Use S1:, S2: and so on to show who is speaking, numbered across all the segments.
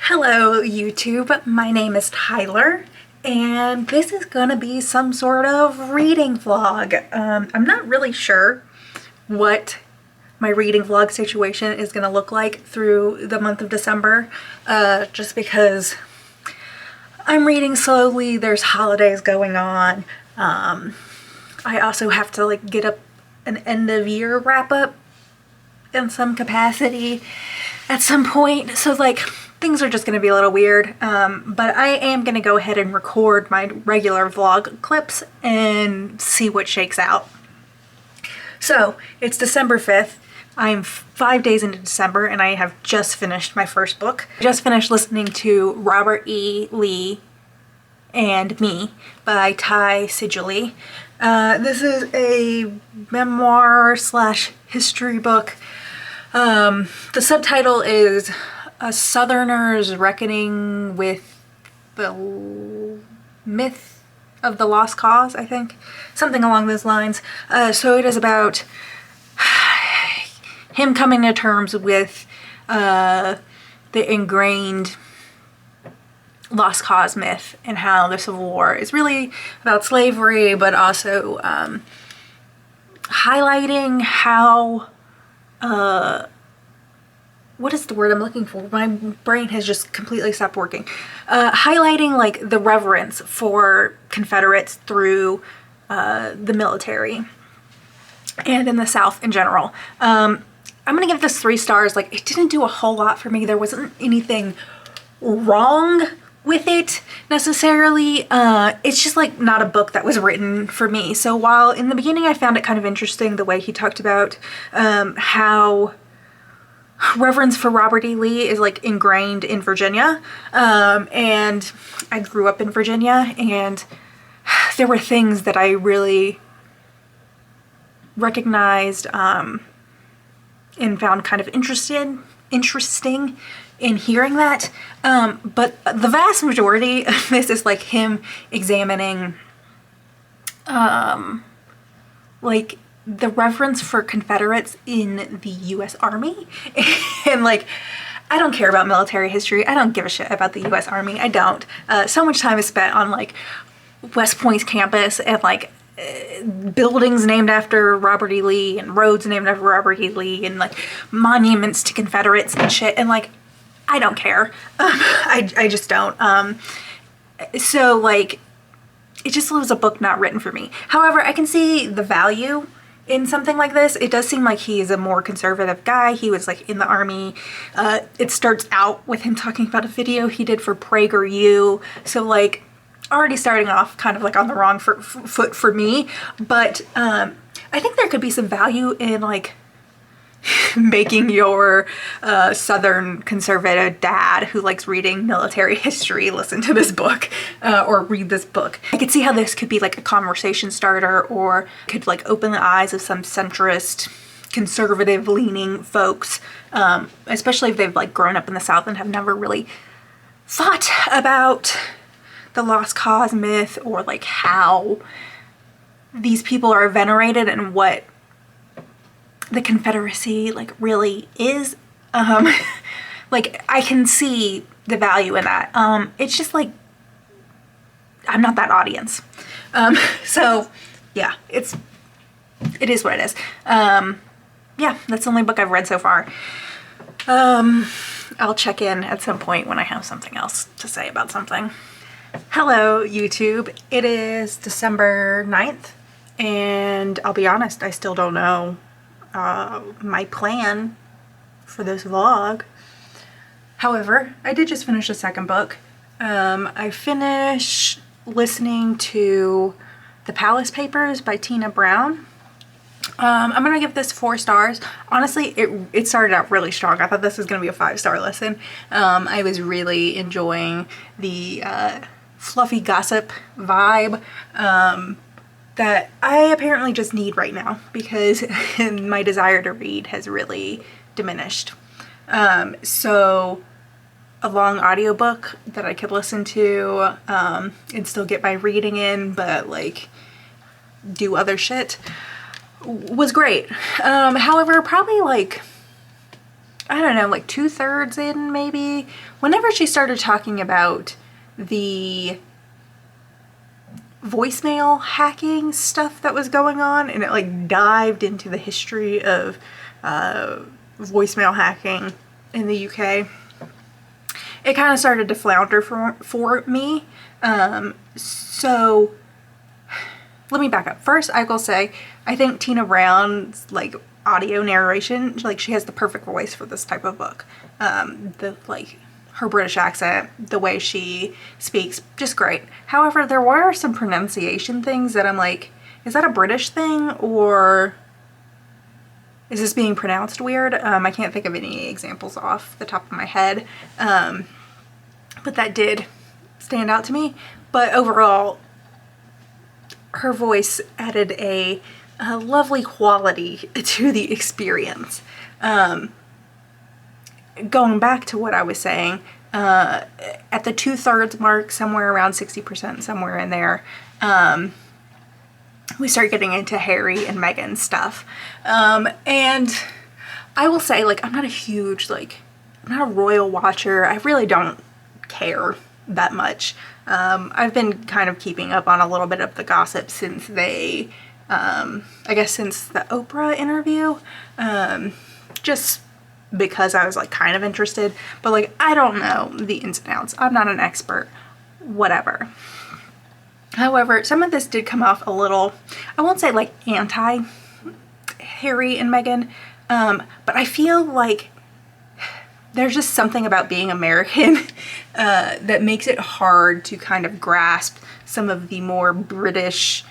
S1: Hello YouTube, my name is Tyler and this is gonna be some sort of reading vlog. I'm not really sure what my reading vlog situation is gonna look like through the month of December, just because I'm reading slowly, there's holidays going on. I also have to like get up an end of year wrap up in some capacity at some point, so like things are just going to be a little weird, but I am going to go ahead and record my regular vlog clips and see what shakes out. So it's December 5th. I'm 5 days into December and I have just finished my first book. I just finished listening to Robert E. Lee and Me by Ty Sigilly. This is a memoir slash history book. The subtitle is A Southerner's Reckoning with the Myth of the Lost Cause, I think. Something along those lines. So it is about him coming to terms with the ingrained Lost Cause myth and how the Civil War is really about slavery, but also highlighting how what is the word I'm looking for? My brain has just completely stopped working. Highlighting like the reverence for Confederates through the military and in the South in general. I'm gonna give this 3 stars. Like, it didn't do a whole lot for me. There wasn't anything wrong with it necessarily. It's just like not a book that was written for me. So while in the beginning I found it kind of interesting the way he talked about how reverence for Robert E. Lee is like ingrained in Virginia, and I grew up in Virginia, and there were things that I really recognized and found kind of interesting in hearing that, but the vast majority of this is like him examining like the reverence for Confederates in the US Army. And like, I don't care about military history. I don't give a shit about the US Army. I don't. So much time is spent on like West Point's campus and like buildings named after Robert E. Lee and roads named after Robert E. Lee and like monuments to Confederates and shit. And like, I don't care. I just don't. So like, it just was a book not written for me. However, I can see the value in something like this. It does seem like he is a more conservative guy. He was like in the army. It starts out with him talking about a video he did for PragerU. So like already starting off kind of like on the wrong foot for me. But I think there could be some value in like making your Southern conservative dad who likes reading military history listen to this book or read this book. I could see how this could be like a conversation starter, or could like open the eyes of some centrist, conservative leaning folks, especially if they've like grown up in the South and have never really thought about the Lost Cause myth, or like how these people are venerated and what the Confederacy like really is. Like, I can see the value in that. It's just like, I'm not that audience. So yeah, it is what it is. Yeah, that's the only book I've read so far. I'll check in at some point when I have something else to say about something. Hello YouTube, it is December 9th and I'll be honest, I still don't know my plan for this vlog. However, I did just finish the second book. I finished listening to The Palace Papers by Tina Brown. I'm gonna give this 4 stars. Honestly, it started out really strong. I thought this was gonna be a 5-star listen. I was really enjoying the fluffy gossip vibe that I apparently just need right now, because my desire to read has really diminished. So a long audiobook that I could listen to and still get my reading in, but like do other shit was great. However, probably like I don't know, like 2/3 in maybe, whenever she started talking about the voicemail hacking stuff that was going on, and it like dived into the history of voicemail hacking in the UK, it kind of started to flounder for me. So let me back up. First, I will say, I think Tina Brown's like audio narration, like she has the perfect voice for this type of book. Her British accent, the way she speaks, just great. However, there were some pronunciation things that I'm like, is that a British thing, or is this being pronounced weird? I can't think of any examples off the top of my head, but that did stand out to me. But overall, her voice added a lovely quality to the experience. Going back to what I was saying, at the 2/3 mark, somewhere around 60%, somewhere in there, we start getting into Harry and Meghan stuff. And I will say, like, I'm not a royal watcher. I really don't care that much. I've been kind of keeping up on a little bit of the gossip since they, I guess since the Oprah interview, just because I was like kind of interested, but like I don't know the ins and outs. I'm not an expert, whatever. However, some of this did come off a little, I won't say like anti Harry and Meghan, but I feel like there's just something about being American that makes it hard to kind of grasp some of the more British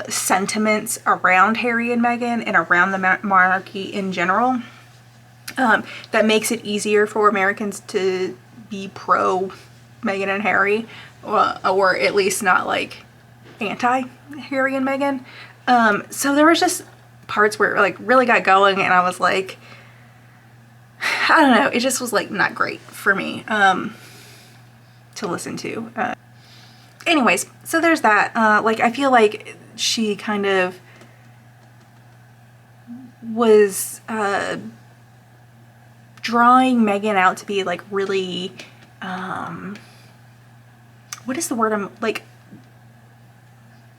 S1: sentiments around Harry and Meghan and around the monarchy in general. That makes it easier for Americans to be pro Meghan and Harry, or at least not like anti Harry and Meghan. So there was just parts where it like really got going, and I was like, I don't know, it just was like not great for me to listen to. Anyways, so there's that. Like I feel like she kind of was drawing Meghan out to be like really, what is the word I'm like,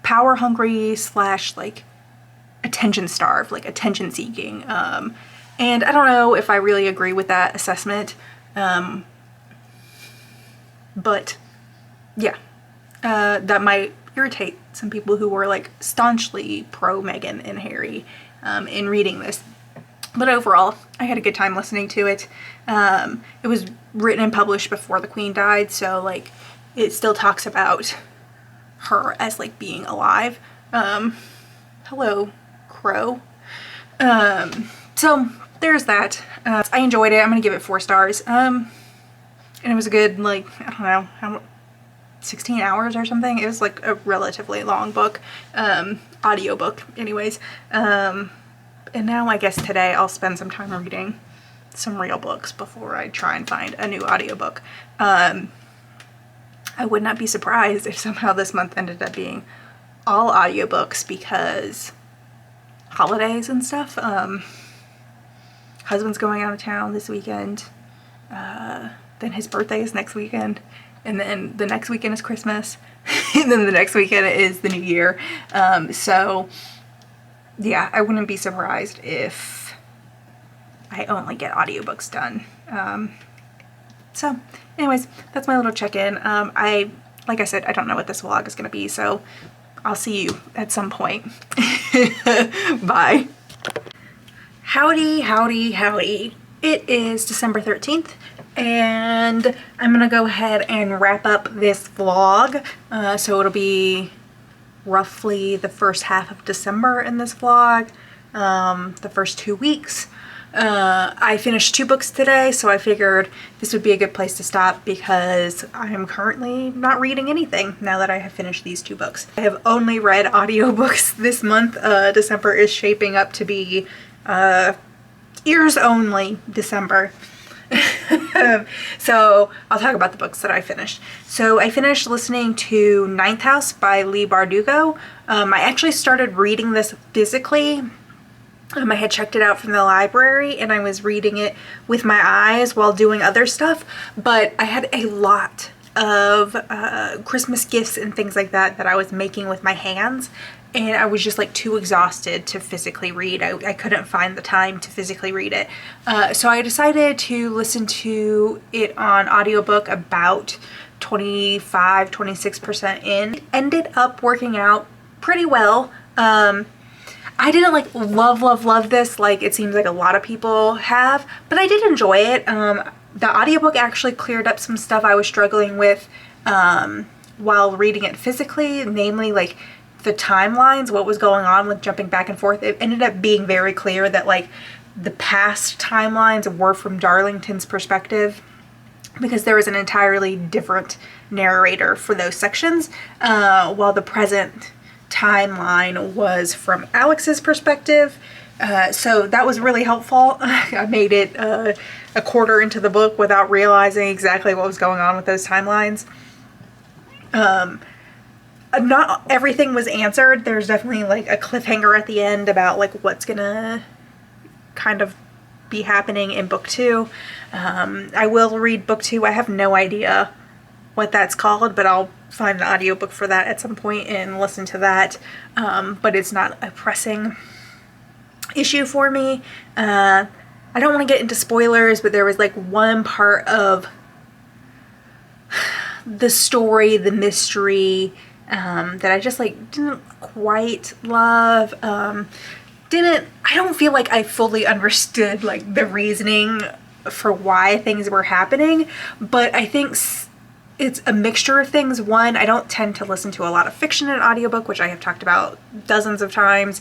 S1: power hungry / like attention starved, like attention seeking. And I don't know if I really agree with that assessment. But yeah, that might irritate some people who were like staunchly pro Meghan and Harry in reading this. But overall, I had a good time listening to it. It was written and published before the Queen died, so like it still talks about her as like being alive. Hello, Crow. So there's that. I enjoyed it. I'm gonna give it 4 stars. And it was a good, like, I don't know, 16 hours or something. It was like a relatively long book, audio book anyways. And now I guess today I'll spend some time reading some real books before I try and find a new audiobook. I would not be surprised if somehow this month ended up being all audiobooks because holidays and stuff. Husband's going out of town this weekend. Then his birthday is next weekend. And then the next weekend is Christmas. And then the next weekend is the New Year. So yeah, I wouldn't be surprised if I only get audiobooks done. So anyways, that's my little check-in. Like I said, I don't know what this vlog is going to be, so I'll see you at some point. Bye. Howdy, howdy, howdy. It is December 13th, and I'm going to go ahead and wrap up this vlog. So it'll be roughly the first half of December in this vlog, the first 2 weeks. I finished 2 books today, so I figured this would be a good place to stop because I am currently not reading anything now that I have finished these 2 books. I have only read audiobooks this month. December is shaping up to be ears only December. So I'll talk about the books that I finished. So I finished listening to Ninth House by Leigh Bardugo. I actually started reading this physically I had checked it out from the library and I was reading it with my eyes while doing other stuff, but I had a lot of Christmas gifts and things like that I was making with my hands, and I was just like too exhausted to physically read. I couldn't find the time to physically read it. So I decided to listen to it on audiobook about 26% in. It ended up working out pretty well. I didn't like love this like it seems like a lot of people have, but I did enjoy it. The audiobook actually cleared up some stuff I was struggling with while reading it physically, namely like the timelines, what was going on with jumping back and forth. It ended up being very clear that like the past timelines were from Darlington's perspective, because there was an entirely different narrator for those sections, while the present timeline was from Alex's perspective. So that was really helpful. I made it a quarter into the book without realizing exactly what was going on with those timelines. Not everything was answered. There's definitely like a cliffhanger at the end about like what's gonna kind of be happening in book 2. I will read book 2. I have no idea what that's called, but I'll find an audiobook for that at some point and listen to that. But it's not a pressing issue for me. I don't want to get into spoilers, but there was like one part of the story, the mystery, that I just like didn't quite love. I don't feel like I fully understood like the reasoning for why things were happening, but I think it's a mixture of things. One, I don't tend to listen to a lot of fiction in audiobook, which I have talked about dozens of times.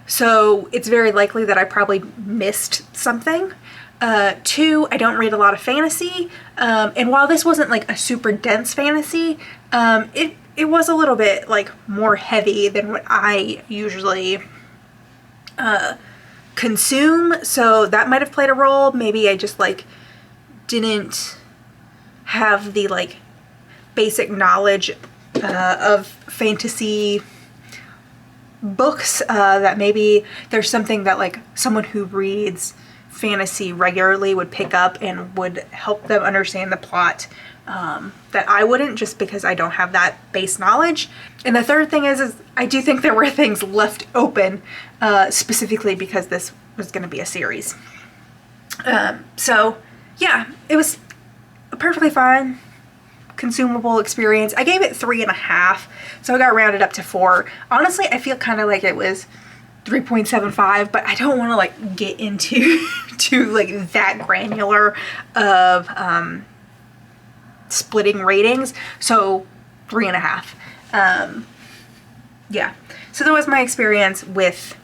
S1: So it's very likely that I probably missed something. 2, I don't read a lot of fantasy. And while this wasn't like a super dense fantasy, it was a little bit like more heavy than what I usually consume. So that might have played a role. Maybe I just like didn't have the like basic knowledge of fantasy books, that maybe there's something that like someone who reads fantasy regularly would pick up and would help them understand the plot, that I wouldn't, just because I don't have that base knowledge. And the third thing is I do think there were things left open, specifically because this was going to be a series. So yeah, it was a perfectly fine, consumable experience. I gave it 3.5, so I got rounded up to 4. Honestly, I feel kind of like it was 3.75, but I don't want to like get into to like that granular of splitting ratings. So 3.5. Yeah. So that was my experience with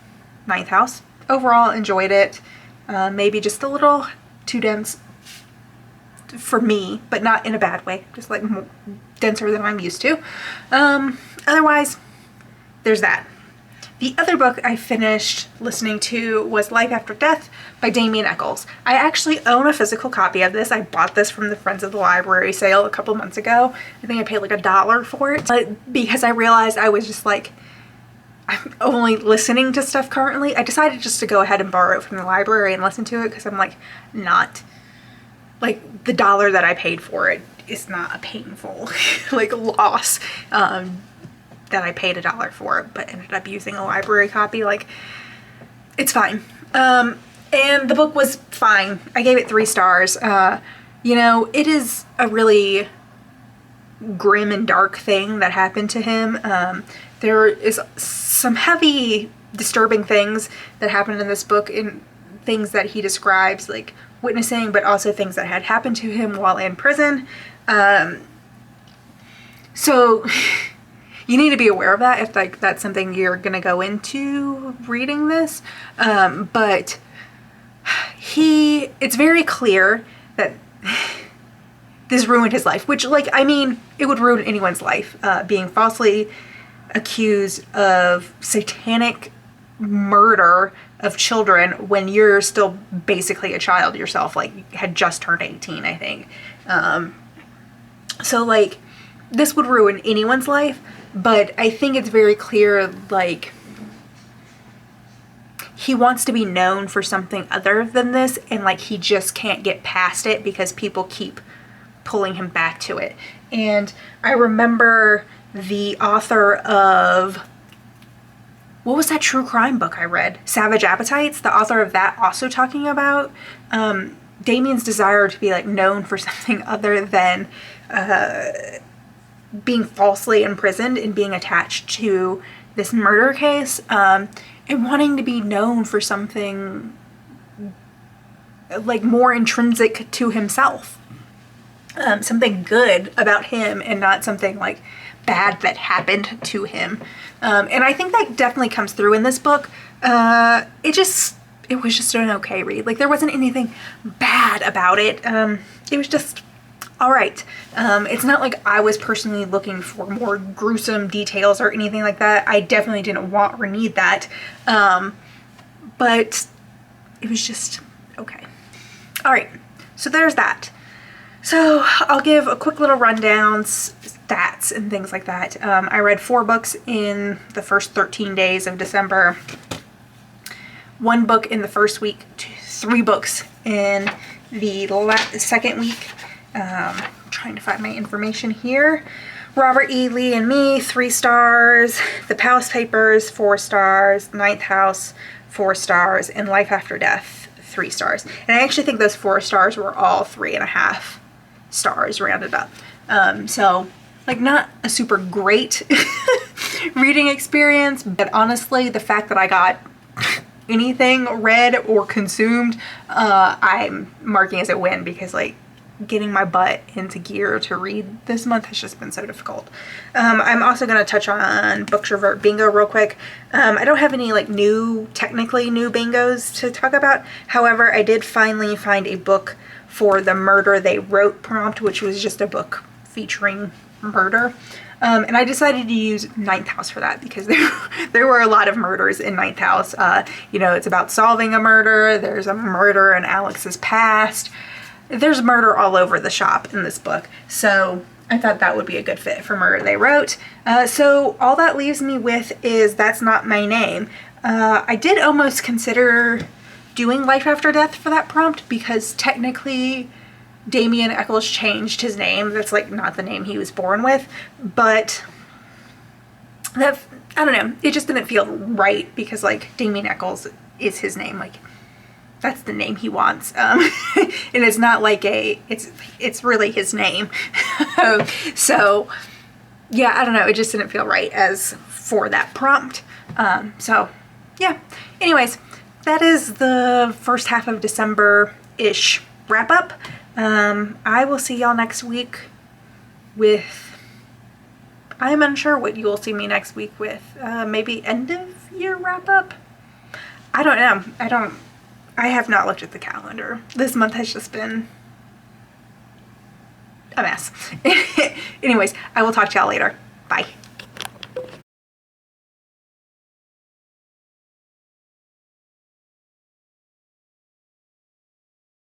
S1: Ninth House. Overall, enjoyed it. Maybe just a little too dense for me, but not in a bad way, just like more denser than I'm used to. Otherwise, there's that. The other book I finished listening to was Life After Death by Damien Eccles. I actually own a physical copy of this. I bought this from the Friends of the Library sale a couple months ago. I think I paid like $1 for it, but because I realized I was just like, I'm only listening to stuff currently, I decided just to go ahead and borrow it from the library and listen to it, because I'm like, not like the $1 that I paid for it is not a painful like loss, that I paid $1 for it, but ended up using a library copy. Like, it's fine. And the book was fine. I gave it 3 stars. You know, it is a really grim and dark thing that happened to him. There is some heavy, disturbing things that happened in this book, in things that he describes, like witnessing, but also things that had happened to him while in prison. So you need to be aware of that if like that's something you're gonna go into reading this. But it's very clear that this ruined his life, which, like, I mean, it would ruin anyone's life, being falsely accused of satanic murder of children when you're still basically a child yourself, like had just turned 18, I think. So like, this would ruin anyone's life, but I think it's very clear, like, he wants to be known for something other than this, and like he just can't get past it because people keep pulling him back to it. And I remember the author of, what was that true crime book I read? Savage Appetites. The author of that also talking about Damien's desire to be like known for something other than being falsely imprisoned and being attached to this murder case, and wanting to be known for something like more intrinsic to himself. Something good about him and not something like bad that happened to him. And I think that definitely comes through in this book. It was just an okay read. Like there wasn't anything bad about it. It was just all right. It's not like I was personally looking for more gruesome details or anything like that. I definitely didn't want or need that. But it was just okay. All right. So there's that. So I'll give a quick little rundown, stats and things like that. I read 4 books in the first 13 days of December. 1 book in the first week, 3 books in the second week. Trying to find my information here. Robert E. Lee and Me, 3 stars. The Palace Papers, 4 stars. Ninth House, 4 stars. And Life After Death, 3 stars. And I actually think those 4 stars were all 3.5 stars rounded up. So like not a super great reading experience, but honestly the fact that I got anything read or consumed, I'm marking as a win, because like getting my butt into gear to read this month has just been so difficult. I'm also going to touch on Booktrovert Bingo real quick. I don't have any like technically new bingos to talk about. However, I did finally find a book for the Murder They Wrote prompt, which was just a book featuring murder. And I decided to use Ninth House for that because there were a lot of murders in Ninth House. You know, it's about solving a murder. There's a murder in Alex's past. There's murder all over the shop in this book. So I thought that would be a good fit for Murder They Wrote. So all that leaves me with is That's Not My Name. I did almost consider doing Life After Death for that prompt because technically Damien Eccles changed his name. That's like not the name he was born with, but that, I don't know, it just didn't feel right because like Damien Eccles is his name, like that's the name he wants. And it's not like it's really his name. So yeah, I don't know, it just didn't feel right as for that prompt. So yeah, anyways, that is the first half of December-ish wrap up. I will see y'all next week with, I'm unsure what you will see me next week with. Maybe end of year wrap up? I don't know. I have not looked at the calendar. This month has just been a mess. Anyways, I will talk to y'all later. Bye.